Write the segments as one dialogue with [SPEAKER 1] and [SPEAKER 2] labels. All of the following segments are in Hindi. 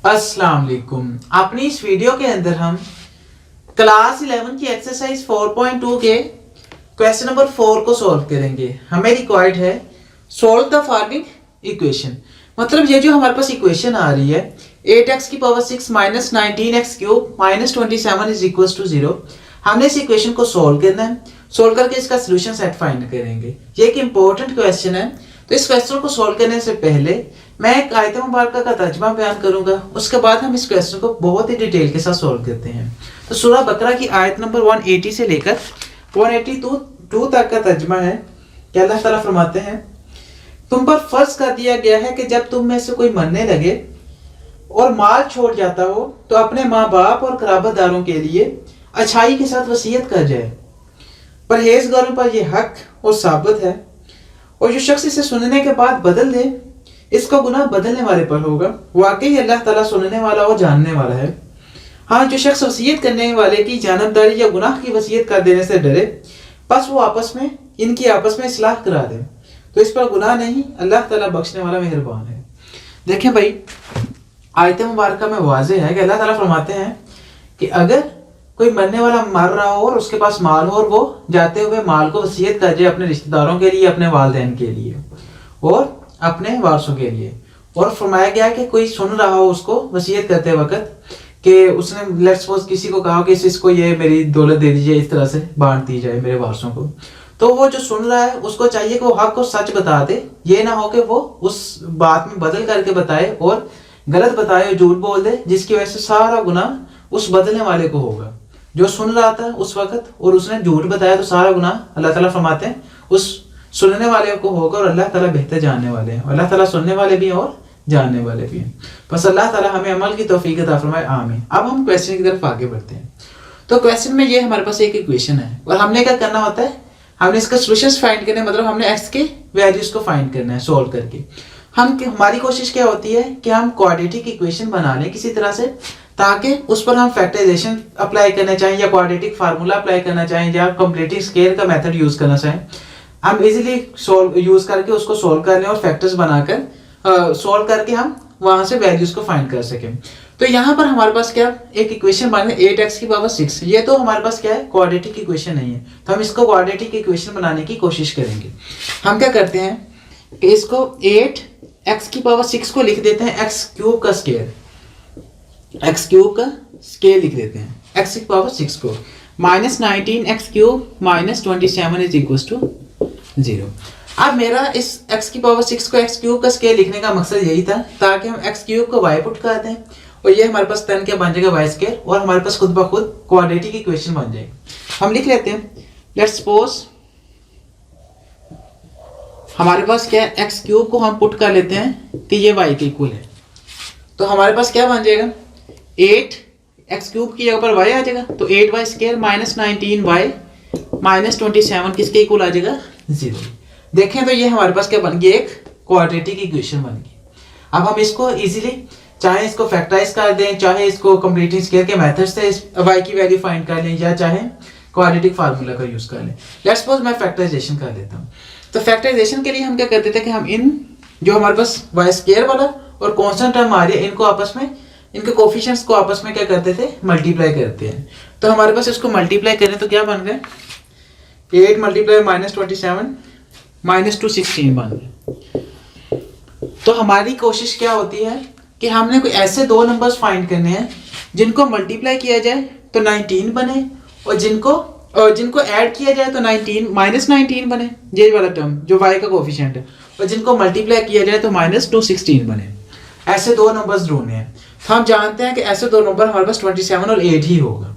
[SPEAKER 1] अस्सलाम वालेकुम। अपनी इस वीडियो के अंदर हम क्लास 11 की एक्सरसाइज 4.2 के क्वेश्चन नंबर 4 को सॉल्व करेंगे। हमें रिक्वायर्ड है सॉल्व द फॉलोइंग इक्वेशन। मतलब ये जो हमारे पास इक्वेशन आ रही है 8x की power 6 minus 19x cube minus 27 is equal to 0। हमने इस इक्वेशन को सॉल्व करना है। सॉल्व करके इसका सोल्यूशन सेट फाइंड करेंगे। ये एक इंपॉर्टेंट क्वेश्चन है। तो इस क्वेश्चन को सॉल्व करने से पहले मैं एक आयत मुबारक का तर्जुमा बयान करूंगा। उसके बाद हम इस क्वेश्चन को बहुत ही डिटेल के साथ सॉल्व करते हैं। तो सूरह बकरा की आयत नंबर 180 से लेकर 182 तक का तर्जुमा है कि अल्लाह ताला फरमाते हैं, तुम पर फर्ज कर दिया गया है कि जब तुम में से कोई मरने लगे और माल छोड़ जाता हो तो अपने माँ बाप और कराबादारों के लिए अच्छाई के साथ वसीयत कर जाए। परहेजगारों पर यह हक और साबित है, और जो शख्स इसे सुनने के बाद बदल दे इसका गुनाह बदलने वाले पर होगा। वाकई अल्लाह ताला सुनने वाला और जानने वाला है। हाँ, जो शख्स वसीयत करने वाले की जानबदारी या गुनाह की वसीयत कर देने से डरे, बस वो इनकी आपस में इस्लाह करा दे तो इस पर गुनाह नहीं। अल्लाह ताला बख्शने वाला मेहरबान है। देखें भाई, आयत मुबारक में वाज़े है कि अल्लाह ताला फरमाते हैं कि अगर कोई मरने वाला मर रहा हो और उसके पास माल हो और वो जाते हुए माल को वसीयत कर जाए अपने रिश्तेदारों के लिए, अपने वालिदैन के लिए और अपने वारसों के लिए, और फरमाया गया कि कोई सुन रहा हो उसको वसीयत करते वक्त कि उसने लेट्स सपोज किसी को कहा कि इसको ये मेरी दौलत दे दीजिए, इस तरह से बांट दी जाए मेरे वारसों को, तो वो जो सुन रहा है उसको चाहिए कि वो हक को सच बता दे। ये ना हो कि वो उस बात में बदल करके बताए और गलत बताए, झूठ बोल दे, जिसकी वजह से सारा गुनाह उस बदलने वाले को होगा जो सुन रहा था उस वक्त, और उसने झूठ बताया तो सारा गुनाह अल्लाह ताला फरमाते हैं उस सुनने वाले को होगा। और अल्लाह ताला बेहतर जानने वाले हैं। अल्लाह ताला सुनने वाले भी हैं और जानने वाले भी हैं। बस अल्लाह ताला हमें अमल की तौफीक अता फरमाए, आमीन। अब हम क्वेश्चन की तरफ आगे बढ़ते हैं। तो क्वेश्चन में ये हमारे पास एक इक्वेशन है और हमने क्या करना होता है, हमने इसका सोल्यूशन फाइंड करना है। मतलब हमने एक्स के वैल्यूज को फाइंड करना है सॉल्व करके। हमारी कोशिश क्या होती है कि हम क्वाड्रेटिक इक्वेशन बना लें किसी तरह से, ताकि उस पर हम फैक्टराइजेशन अप्लाई करना चाहें या क्वाड्रेटिक फार्मूला अप्लाई करना चाहें या कंप्लीटिंग स्केल का मेथड यूज करना चाहें, हम इजीली सॉल्व यूज करके उसको सॉल्व कर लें और फैक्टर्स बनाकर सॉल्व करके हम वहां से वैल्यूज को फाइंड कर सकें। तो यहाँ पर हमारे पास क्या एक इक्वेशन बने 8x की पावर 6। ये तो हमारे पास क्या है, क्वाड्रेटिक इक्वेशन नहीं है, तो हम इसको क्वाड्रेटिक इक्वेशन बनाने की कोशिश करेंगे। हम क्या करते हैं कि इसको 8x की पावर 6 को लिख देते हैं x क्यूब का स्केयर, x क्यूब का स्केयर लिख देते हैं x की पावर 6 को, minus 19x cube minus 27 is equal to 0। अब मेरा इस x की पावर 6 को x क्यूब का स्केयर लिखने का मकसद यही था ताकि हम x क्यूब को y पुट कर दें और ये हमारे पास 10 क्या बन जाएगा y स्केयर, और हमारे पास खुद ब खुद क्वाड्रेटिक इक्वेशन बन जाएगी। हम लिख लेते हैं, लेट्स सपोज हमारे पास क्या है, x क्यूब को हम पुट कर लेते हैं कि ये y के इक्वल है। तो हमारे पास क्या बन जाएगा, 8x क्यूब की जगह पर y आ जाएगा, तो 8y square minus 19y minus 27 किसके इक्वल आ जाएगा, 0। देखें तो ये हमारे पास क्या बन गई, एक क्वाड्रेटिक इक्वेशन बन गई। अब हम इसको इजीली चाहे इसको फैक्टराइज कर दें, चाहे इसको कंप्लीटिंग स्केयर के मेथड से y की वैल्यू फाइंड कर लें, या चाहे क्वाड्रेटिक फार्मूला का यूज कर लें। लेट्स सपोज मैं फैक्टराइजेशन कर लेता हूँ। तो फैक्टराइजेशन के लिए हम क्या करते थे कि हम इन जो हमारे पास y स्केयर वाला और कांस्टेंट टर्म आ रही है इनको आपस में, इनके कोफिशिएंट्स को आपस में क्या करते थे, मल्टीप्लाई करते हैं। तो हमारे पास इसको मल्टीप्लाई करें तो क्या बन गया, 8 मल्टीप्लाई माइनस 27 माइनस 216 बन गया। तो हमारी कोशिश क्या होती है कि हमने कोई ऐसे दो नंबर्स फाइंड करने हैं जिनको मल्टीप्लाई किया जाए तो 19 बने, और जिनको ऐड किया जाए तो 19 माइनस 19 बने, ये वाला टर्म जो y का कोफिशिएंट है, और जिनको मल्टीप्लाई किया जाए तो माइनस 216 बने। ऐसे दो नंबर्स ढूंढने हैं। तो हम जानते हैं कि ऐसे दो नंबर हमारे पास 27 और 8 ही होगा,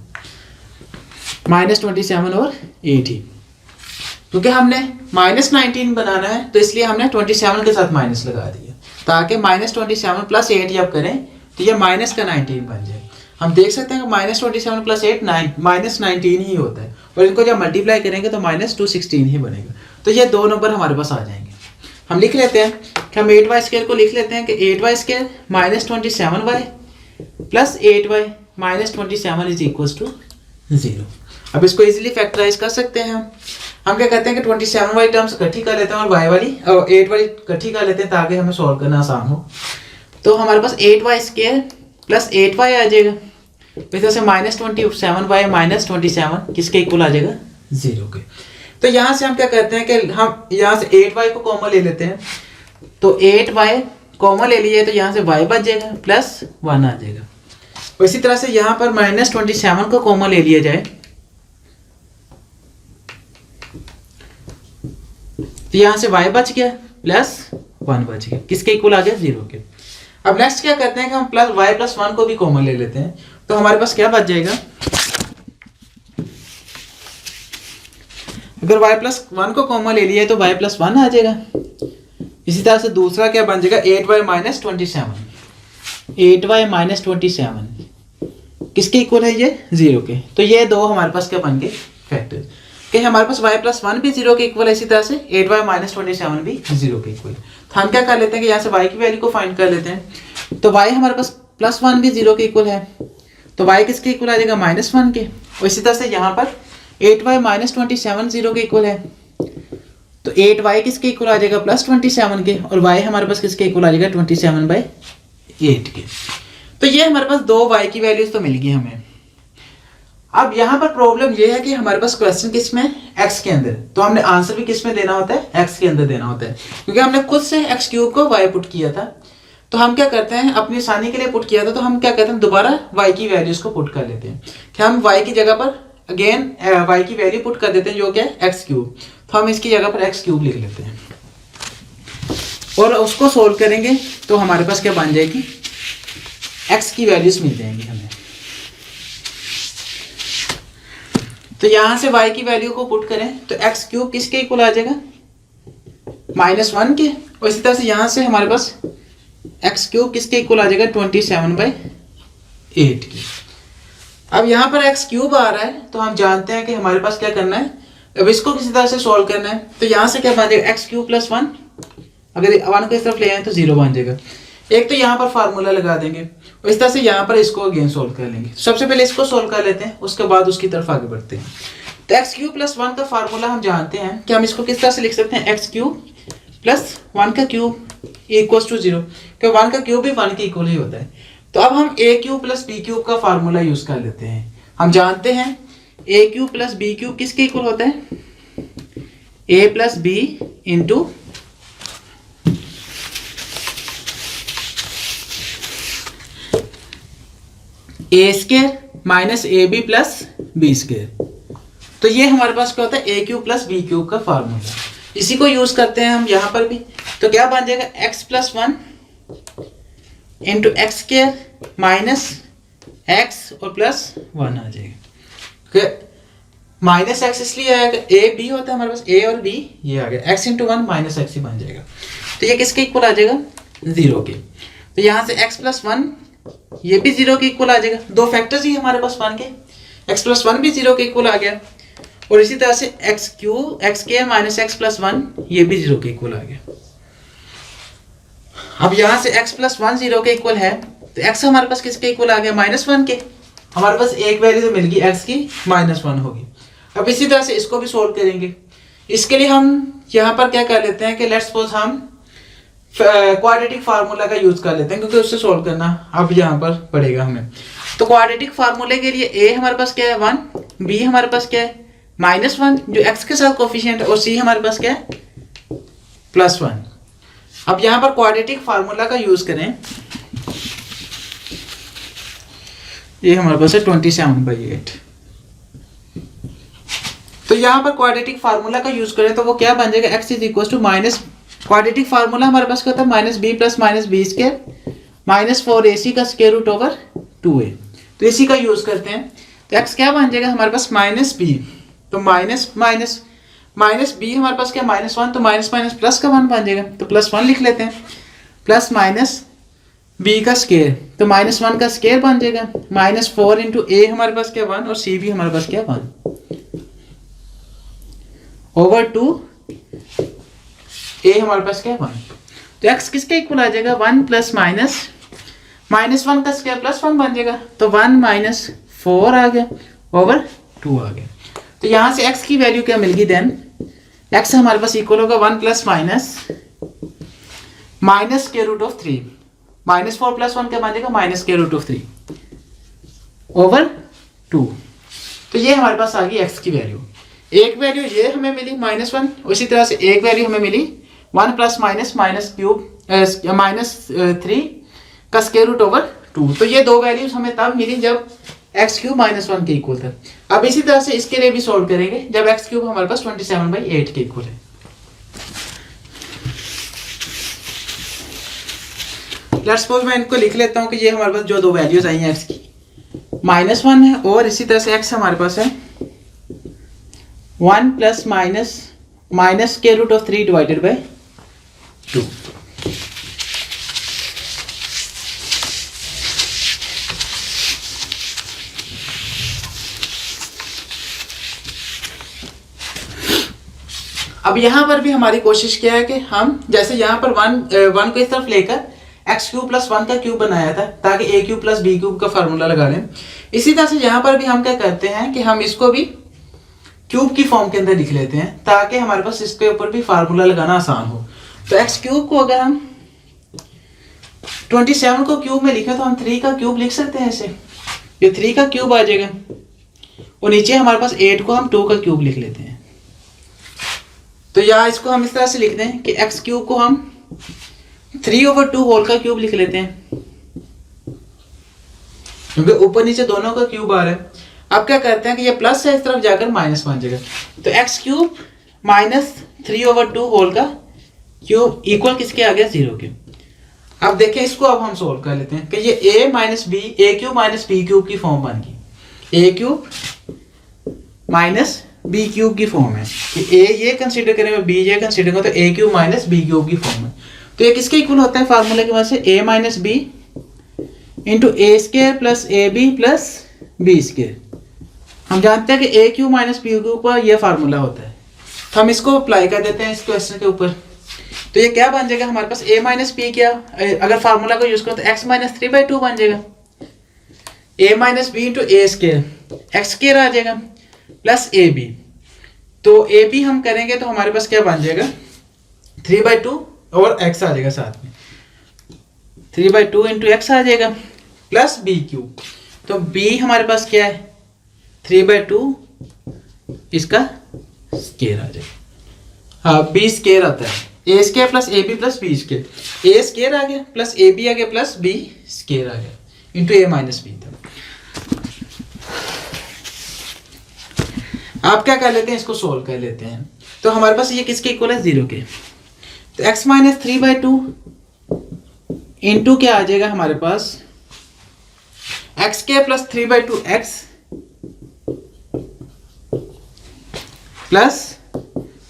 [SPEAKER 1] माइनस 27 और 8 ही, क्योंकि हमने माइनस 19 बनाना है तो इसलिए हमने 27 के साथ माइनस लगा दिया ताकि माइनस 27 प्लस 8 जब करें तो ये माइनस का 19 बन जाए। हम देख सकते हैं कि माइनस 27 प्लस 8 माइनस 19 ही होता है, और इनको जब मल्टीप्लाई करेंगे तो माइनस 216 ही बनेगा। तो ये दो नंबर हमारे पास आ जाएंगे। हम लिख लेते हैं कि हम 8y स्केयर को लिख लेते हैं कि 8y square minus 27y plus 8y minus 27 is equal to 0। अब इसको इजीली फैक्टराइज कर सकते हैं। हम क्या करते हैं कि 27y टर्म्स इकट्ठी कर लेते हैं और y वाली और 8 वाली इकट्ठी कर लेते हैं ताकि हमें सॉल्व करना आसान हो। तो हमारे पास 8y स्केयर प्लस 8y आ जाएगा। इस तरह से -27y माइनस 27 किसके इक्वल आ जाएगा 0 के। तो यहाँ से हम क्या करते हैं कि हम यहाँ से 8y को कॉमन ले लेते हैं, तो 8y कॉमन ले लिए तो यहाँ से y बच जाएगा प्लस 1 आ जाएगा। और इसी तरह से यहाँ पर -27 को कॉमन ले लिया जाए तो यहाँ से y बच गया प्लस 1 बच गया, किसके इक्वल आ गया 0 के। अब नेक्स्ट क्या करते हैं कि हम प्लस y प्लस 1 को भी कॉमन ले लेते हैं, तो हमारे पास क्या बच जाएगा, अगर y प्लस 1 को कॉमन ले लिया तो y प्लस 1 आ जाएगा। इसी तरह से दूसरा क्या बन जाएगा 8y माइनस 27, 8y माइनस 27 किसके इक्वल है ये 0 के। तो ये दो हमारे पास क्या बन गए फैक्टर कि हमारे पास y प्लस 1 भी 0 के इक्वल है, इसी तरह से 8y माइनस 27 भी 0 के इक्वल। तो हम क्या कर लेते हैं कि यहाँ से y की वैल्यू को फाइंड कर लेते हैं। तो y हमारे पास प्लस 1 भी 0 के इक्वल है, तो y किसके इक्वल आ जाएगा -1 के। और इसी तरह से यहाँ पर 8y माइनस 27 0 के इक्वल है, तो 8y किसके इक्वल आ जाएगा +27 के, और y हमारे पास किसके इक्वल आ जाएगा 27/8 के। तो ये हमारे पास दो y की वैल्यूज तो मिल गई हमें। अब यहाँ पर प्रॉब्लम ये है कि हमारे पास क्वेश्चन किस में x के अंदर, तो हमने आंसर भी किस में देना होता है x के अंदर देना होता है, क्योंकि हमने खुद से x³ को y पुट किया था। तो हम क्या करते हैं अपनी आसानी के लिए पुट किया था, तो हम क्या करते हैं दोबारा y की वैल्यूज को पुट कर लेते हैं कि हम y की जगह पर अगेन y की वैल्यू पुट कर देते हैं जो क्या है x³। तो हम इसकी जगह पर x³ लिख लेते हैं और उसको सोल्व करेंगे तो हमारे पास क्या बन जाएगी x की वैल्यूज मिल जाएंगी हमें। तो यहां से y की वैल्यू को पुट करें तो x³ किसके इक्वल आ जाएगा -1 के, और इसी तरह से यहां से हमारे पास x³ किसके इक्वल आ जाएगा 27/8 की। अब यहाँ पर x³ आ रहा है तो हम जानते हैं कि हमारे पास क्या करना है, अब इसको किसी तरह से सॉल्व करना है। तो यहाँ से क्या बन जाएगा x³ + 1, अगर 1 को इस तरफ ले आए तो 0 बन जाएगा। एक तो यहाँ पर फार्मूला लगा देंगे और इस तरह से यहाँ पर इसको अगेन सोल्व कर लेंगे। सबसे पहले इसको सोल्व कर लेते हैं, उसके बाद उसकी तरफ आगे बढ़ते हैं। तो x³ + 1 का फार्मूला हम जानते हैं कि हम इसको किस तरह से लिख सकते हैं x³ + 1 का क्यूब = 0, क्योंकि 1 का क्यूब भी 1 के इक्वल ही होता है। तो अब हम a³ + b³ का फार्मूला यूज कर लेते हैं। हम जानते हैं a³ + b³ किसके इक्वल होता है a + b into a² minus ab + b²। तो ये हमारे पास क्या होता है a³ + b³ का फार्मूला, इसी को यूज करते हैं हम यहाँ पर भी। तो क्या बन जाएगा x + 1 into x² minus x और +1 आ जाएगा। माइनस x इसलिए आएगा a b होता है हमारे पास, a और b ये आ गया, x इंटू 1 माइनस x ही बन जाएगा। तो ये किसके इक्वल आ जाएगा 0 के। तो यहाँ से x + 1 ये भी 0 के इक्वल आ जाएगा, दो फैक्टर्स ही हमारे पास बन के, x + 1 भी 0 के इक्वल आ गया, और इसी तरह से x² माइनस x + 1 ये भी 0 के इक्वल आ गया। अब यहाँ से x + 1 0 के इक्वल है, तो x हमारे पास किसके इक्वल आ गया -1 के। हमारे पास एक वैल्यू तो मिल गई x की -1 होगी। अब इसी तरह से इसको भी सोल्व करेंगे। इसके लिए हम यहाँ पर क्या कर लेते हैं कि लेट्स सपोज हम क्वाड्रेटिक फार्मूला का यूज कर लेते हैं, क्योंकि उससे सोल्व करना अब यहाँ पर पड़ेगा हमें। तो क्वाड्रेटिक फार्मूले के लिए a हमारे पास क्या है 1, b हमारे पास क्या है -1 जो x के साथ कोफिशिएंट है, और c हमारे पास क्या है +1। अब यहाँ पर क्वाड्रेटिक फार्मूला का यूज करें, ये हमारे पास है 27/8। तो यहाँ पर क्वाड्रेटिक फार्मूला का यूज करें तो वो क्या बन जाएगा x = क्वाड्रेटिक फार्मूला हमारे पास क्या होता है -b + -b² -4ac का √2a। तो इसी का यूज करते हैं। तो x क्या बन जाएगा हमारे पास -b, तो माइनस b हमारे पास क्या -1, तो माइनस माइनस प्लस का 1 बन जाएगा, तो +1 लिख लेते हैं, प्लस माइनस b का स्क्वायर, तो -1 का स्क्वायर बन जाएगा, -4 इंटू a हमारे पास क्या 1 और c भी हमारे पास क्या 1 ओवर 2 a हमारे पास क्या 1। तो x किसके इक्वल आ जाएगा 1 प्लस -1 का स्क्वायर +1 बन जाएगा, तो 1 - 4 आ गया ओवर 2 आ गया। तो यहाँ से x की वैल्यू क्या मिल गई देन, x हमारे पास इक्वल होगा 1 + -√3 -4 + 1 क्या बन जाएगा, -√3 ओवर 2। तो ये हमारे पास आ गई x की वैल्यू। एक वैल्यू ये हमें मिली -1, उसी तरह से एक वैल्यू हमें मिली 1 + -3 का स्क्वायर रूट ओवर 2। तो ये दो वैल्यूज हमें तब मिली जब x³ -1 के इक्वल था। अब इसी तरह से इसके लिए भी सोल्व करेंगे जब x³ हमारे पास 27/8 के इक्वल है। लेट्स सपोज मैं इनको लिख लेता हूँ कि ये हमारे पास जो दो वैल्यूज आई हैं x की, -1 है और इसी तरह से x हमारे पास है 1 + -√3 डिवाइडेड बाय 2। अब यहाँ पर भी हमारी कोशिश क्या है कि हम जैसे यहाँ पर 1 को इस तरफ लेकर x³ + 1 का क्यूब बनाया था ताकि a³ + b³ का फार्मूला लगा लें, इसी तरह से यहाँ पर भी हम क्या करते हैं कि हम इसको भी क्यूब की फॉर्म के अंदर लिख लेते हैं ताकि हमारे पास इसके ऊपर भी फार्मूला लगाना आसान हो। तो x³ को अगर हम 27 को क्यूब में लिखें तो हम 3 का क्यूब लिख सकते हैं ऐसे, ये 3 का क्यूब आ जाएगा और नीचे हमारे पास 8 को हम 2 का क्यूब लिख लेते हैं। तो या इसको हम इस तरह से लिख दें कि x³ को हम 3/2 होल का क्यूब लिख लेते हैं क्योंकि ऊपर नीचे दोनों का क्यूब आ रहा है। अब क्या करते हैं कि ये प्लस है इस तरफ जाकर माइनस बन जाएगा, तो x³ -3/2 होल का क्यूब इक्वल किसके आ गया, 0 के। अब देखें इसको अब हम सोल्व कर लेते हैं कि ये a - b a³ - b³ की फॉर्म बन गई, a³ - b³ की फॉर्म है कि a ये कंसीडर करेंगे b ये कंसीडर करेंगे तो a³ - b³ की फॉर्म है। तो ये किसके इक्वल होता है फार्मूले की वजह से, a - b into a² + ab + b²। हम जानते हैं कि a³ - b³ का ये फार्मूला होता है, तो हम इसको अप्लाई कर देते हैं इस क्वेश्चन के ऊपर। तो ये क्या बन जाएगा हमारे पास, a - b क्या, अगर फार्मूला को यूज करो तो x - 3/2 बन जाएगा, a - b into a² x² आ जाएगा प्लस ab। तो ab हम करेंगे तो हमारे पास क्या बन जाएगा 3/2 और x आ जाएगा साथ में, 3/2 इंटू x आ जाएगा प्लस b³। तो b हमारे पास क्या है 3/2, इसका स्क्वायर आ जाएगा, हाँ b² आता है, a² + ab + b², a² आ गया प्लस ab आ गया प्लस b² आ गया इंटू a - b था। आप क्या कर लेते हैं, इसको सोल्व कर लेते हैं। तो हमारे पास ये किसके इक्वल है, 0 के। तो x - 3/2 इंटू क्या आ जाएगा हमारे पास x² + 3/2x प्लस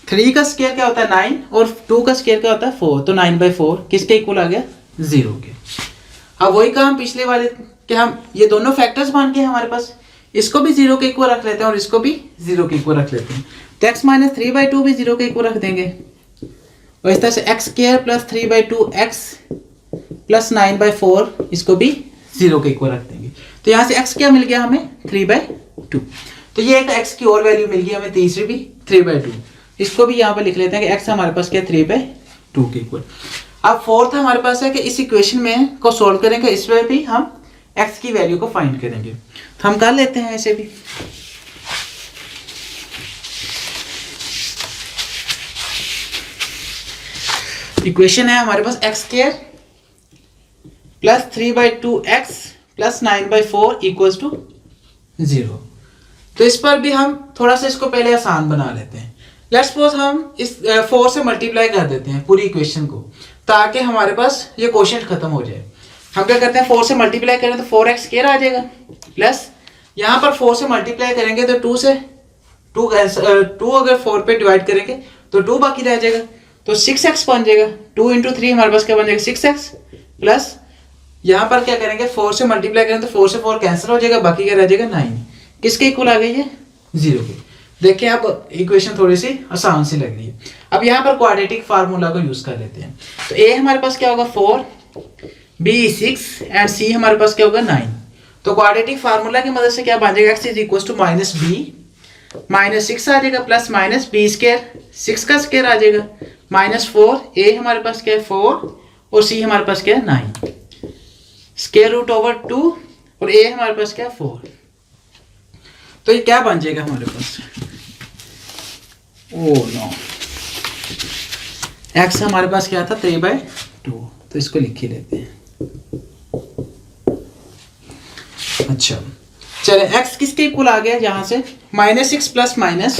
[SPEAKER 1] 3 का स्क्वायर क्या होता है 9 और 2 का स्क्वायर क्या होता है 4, तो 9/4 किसके इक्वल आ गया 0 के। अब वही काम पिछले वाले कि हम ये दोनों फैक्टर्स मान के हमारे पास इसको भी 0 के इक्वल रख लेते हैं और इसको भी 0 के इक्वल रख लेते हैं। तो x - 3/2 भी 0 के इक्वल रख देंगे और इस तरह से x² + 3/2x प्लस 9/4 इसको भी 0 के इक्वल रख देंगे। तो यहाँ से x क्या मिल गया हमें 3/2। तो ये एक x की और वैल्यू मिल गई हमें, तीसरी भी 3/2। इसको भी यहाँ पर लिख लेते हैं कि x हमारे पास क्या 3/2 के इक्वल। अब फोर्थ हमारे पास है कि इस इक्वेशन में को सोल्व करेंगे, इसमें भी हम x की वैल्यू को फाइंड करेंगे। तो हम कर लेते हैं ऐसे भी। इक्वेशन है हमारे पास x² + 3/2x + 9/4 = 0। तो इस पर भी हम थोड़ा सा इसको पहले आसान बना लेते हैं। लेट्स सपोज हम इस 4 से मल्टीप्लाई कर देते हैं पूरी इक्वेशन को ताकि हमारे पास ये क्वोशिएंट खत्म हो जाए। हम क्या करते हैं 4 से मल्टीप्लाई करें तो 4x² आ जाएगा प्लस यहाँ पर 4 से मल्टीप्लाई करेंगे तो 2 अगर 4 पे डिवाइड करेंगे तो 2 बाकी रह जाएगा, तो 6x बन जाएगा। 2 × 3 हमारे पास क्या बन जाएगा 6x प्लस यहाँ पर क्या करेंगे 4 से मल्टीप्लाई करें तो 4 से 4 कैंसिल हो जाएगा, बाकी क्या रह जाएगा 9। किसके इक्वल आ गई है 0 के। देखिए अब इक्वेशन थोड़ी सी आसान सी लग रही है। अब यहाँ पर क्वाड्रेटिक फार्मूला को यूज कर लेते हैं। तो a हमारे पास क्या होगा 4, b 6 एंड c हमारे पास क्या होगा 9। तो क्वाड्रेटिक फार्मूला की मदद से क्या बन जाएगा x = -b -6 आ जाएगा प्लस -b², 6 का स्क्वायर आ जाएगा -4, a हमारे पास क्या है 4 और c हमारे पास क्या है 9। स्क्वायर रूट ओवर 2 और a हमारे पास क्या है 4। तो ये क्या बन जाएगा हमारे पास, ओह नो, x हमारे पास क्या था 3/2, तो इसको लिख ही लेते हैं। अच्छा चले, x किसके इक्वल आ गया यहां से, -6 प्लस माइनस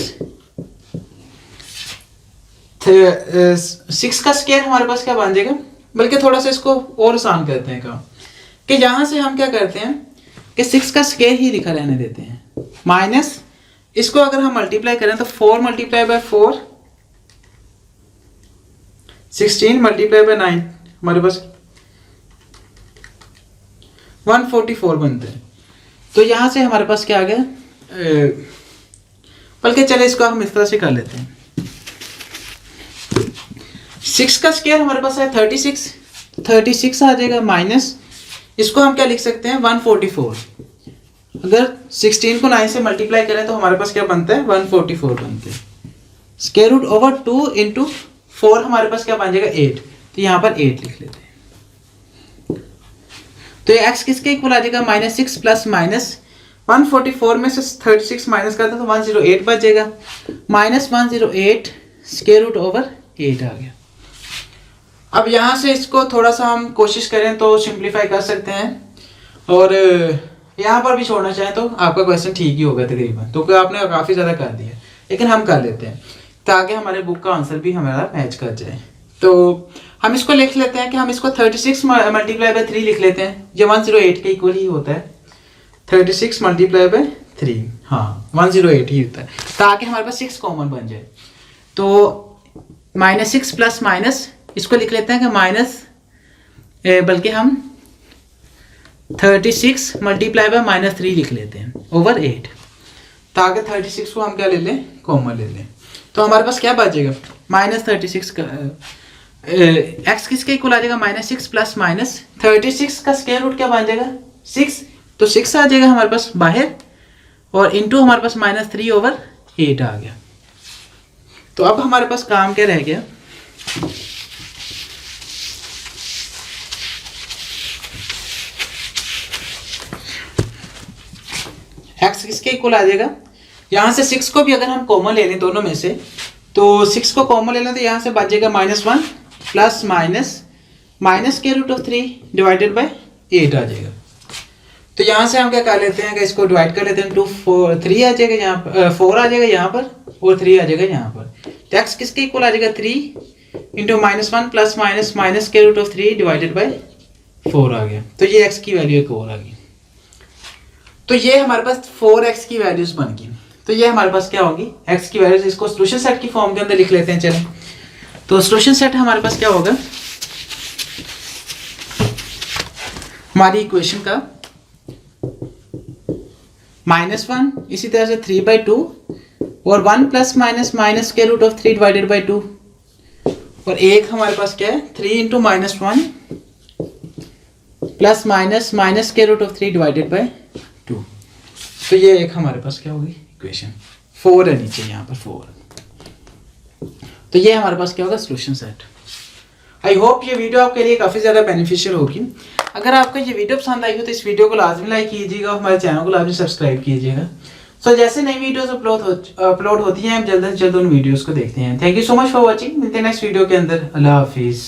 [SPEAKER 1] 6 का स्क्वायर हमारे पास क्या बन जाएगा, बल्कि थोड़ा सा इसको और आसान करते हैं काम, कि यहां से हम क्या करते हैं कि 6 का स्क्वायर ही लिखा रहने देते हैं, माइनस इसको अगर हम मल्टीप्लाई करें तो 4 मल्टीप्लाई बाय 4 16 मल्टीप्लाई बाय 9 हमारे पास 144 बनते हैं। तो यहां से हमारे पास क्या आ गया, बल्कि चले इसको हम इस तरह से कर लेते हैं, 6 का स्क्वायर हमारे पास है 36 आ जाएगा, माइनस इसको हम क्या लिख सकते हैं 144। अगर 16 को 9 से मल्टीप्लाई करें तो हमारे पास क्या बनता है 144 बनते हैं। स्क्वायर रूट ओवर 2 इंटू 4 हमारे पास क्या बन जाएगा 8, तो यहाँ पर 8 लिख लेते हैं। तो ये x किसके इक्वल आ जाएगा -6 प्लस माइनस 144 में से 36 माइनस करते हैं तो 108 बच जाएगा, -108 स्क्वायर रूट ओवर 8 आ गया। अब यहाँ से इसको थोड़ा सा हम कोशिश करें तो सिंप्लीफाई कर सकते हैं, और यहाँ पर भी छोड़ना चाहें तो आपका क्वेश्चन ठीक ही होगा तकरीबन, तो आपने काफ़ी ज़्यादा कर दिया, लेकिन हम कर लेते हैं ताकि हमारे बुक का आंसर भी हमारा मैच कर जाए। तो हम इसको लिख लेते हैं कि हम इसको 36 मल्टीप्लाई बाय 3 लिख लेते हैं, जो 108 के इक्वल ही होता है, 36 मल्टीप्लाई बाय 3, हाँ 108 ही होता है, ताकि हमारे पास 6 कॉमन बन जाए। तो -6 प्लस माइनस इसको लिख लेते हैं कि माइनस, बल्कि हम 36 मल्टीप्लाई बाय -3 लिख लेते हैं ओवर 8, ताकि 36 को हम क्या ले लें कॉमन ले लें। तो हमारे पास क्या बचेगा -36 का x किसके इक्वल आ जाएगा -6 प्लस माइनस 36 का स्क्वायर रूट क्या बन जाएगा 6, तो 6 आ जाएगा हमारे पास बाहर, और इंटू हमारे पास -3 ओवर 8 आ गया। तो अब हमारे पास काम क्या रह गया, x किसके इक्वल आ जाएगा, यहाँ से 6 को भी अगर हम कॉमन ले लें दोनों में से, तो 6 को कॉमन ले लें तो यहाँ से बच जाएगा -1 प्लस माइनस के रूट ऑफ 3 डिवाइडेड बाय 8 आ जाएगा। तो यहाँ से हम क्या कर लेते हैं कि इसको डिवाइड कर लेते हैं, 3 आ जाएगा यहाँ पर, 4 आ जाएगा यहाँ पर, और 3 आ जाएगा यहाँ पर। तो x किसके इक्वल आ जाएगा 3 इंटू -1 प्लस माइनस के रूट ऑफ 3 डिवाइडेड बाय 4 आ गया। तो ये x की वैल्यू एक और आ गई। तो ये हमारे पास 4x की वैल्यूज बन गई। तो ये हमारे पास क्या होगी x की वैल्यूज, इसको सॉल्यूशन सेट की फॉर्म के अंदर लिख लेते हैं। चलें, तो सॉल्यूशन सेट हमारे पास क्या होगा, हमारी इक्वेशन का -1, इसी तरह से 3/2 और 1 प्लस माइनस के रूट ऑफ 3 डिवाइडेड बाय 2, और एक हमारे पास क्या है 3 इंटू -1 प्लस माइनस के रूट ऑफ 3 डिवाइडेड बाय 2। तो ये एक हमारे पास क्या होगी इक्वेशन, 4 है नीचे यहाँ पर 4। तो ये हमारे पास क्या होगा सॉल्यूशन सेट। आई होप ये वीडियो आपके लिए काफ़ी ज़्यादा बेनिफिशियल होगी। अगर आपको ये वीडियो पसंद आई हो तो इस वीडियो को लाजमी लाइक कीजिएगा और हमारे चैनल को लाजमी सब्सक्राइब कीजिएगा। सो जैसे नई वीडियोस अपलोड होती हैं हम जल्द से जल्द उन वीडियोस को देखते हैं। Thank you so much for watching. मिलते हैं नेक्स्ट वीडियो के अंदर। अल्लाह हाफिज़।